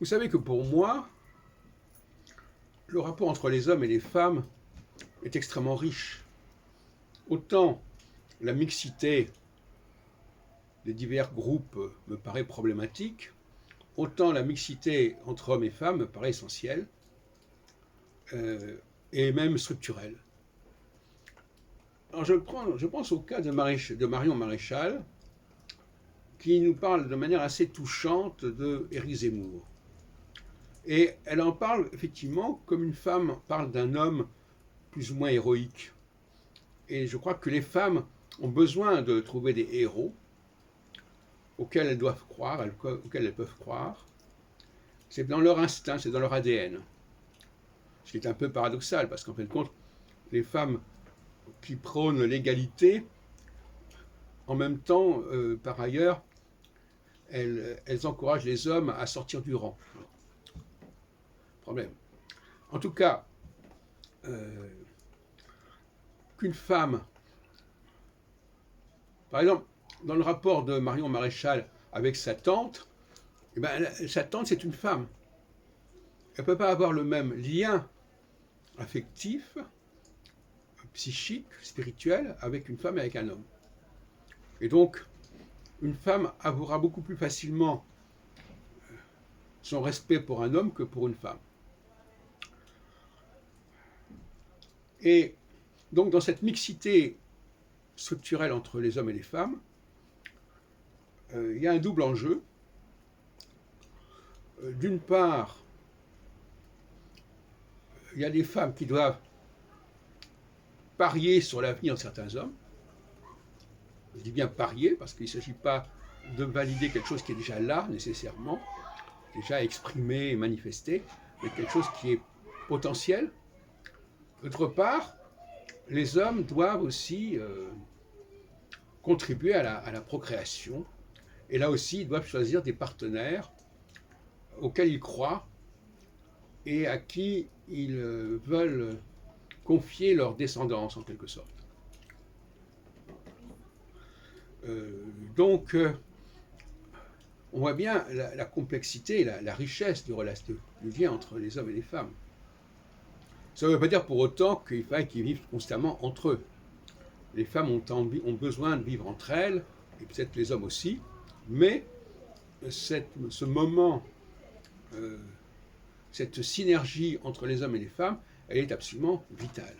Vous savez que pour moi, le rapport entre les hommes et les femmes est extrêmement riche. Autant la mixité des divers groupes me paraît problématique, autant la mixité entre hommes et femmes me paraît essentielle et même structurelle. Alors je pense au cas de Marion Maréchal, qui nous parle de manière assez touchante de Éric Zemmour. Et elle en parle effectivement comme une femme parle d'un homme plus ou moins héroïque. Et je crois que les femmes ont besoin de trouver des héros auxquels elles doivent croire, auxquels elles peuvent croire. C'est dans leur instinct, c'est dans leur ADN. Ce qui est un peu paradoxal, parce qu'en fin de compte, les femmes qui prônent l'égalité, en même temps, par ailleurs, elles encouragent les hommes à sortir du rang. Problème. En tout cas, qu'une femme, par exemple, dans le rapport de Marion Maréchal avec sa tante, eh ben, sa tante c'est une femme. Elle ne peut pas avoir le même lien affectif, psychique, spirituel avec une femme et avec un homme. Et donc, une femme avouera beaucoup plus facilement son respect pour un homme que pour une femme. Et donc, dans cette mixité structurelle entre les hommes et les femmes, il y a un double enjeu. D'une part, il y a des femmes qui doivent parier sur l'avenir de certains hommes. Je dis bien parier, parce qu'il ne s'agit pas de valider quelque chose qui est déjà là, nécessairement, déjà exprimé et manifesté, mais quelque chose qui est potentiel. D'autre part, les hommes doivent aussi contribuer à la procréation, et là aussi, ils doivent choisir des partenaires auxquels ils croient et à qui ils veulent confier leur descendance, en quelque sorte. Donc, on voit bien la complexité, la richesse du lien entre les hommes et les femmes. Ça ne veut pas dire pour autant qu'il faille qu'ils vivent constamment entre eux. Les femmes ont besoin de vivre entre elles, et peut-être les hommes aussi, mais ce moment, cette synergie entre les hommes et les femmes, elle est absolument vitale.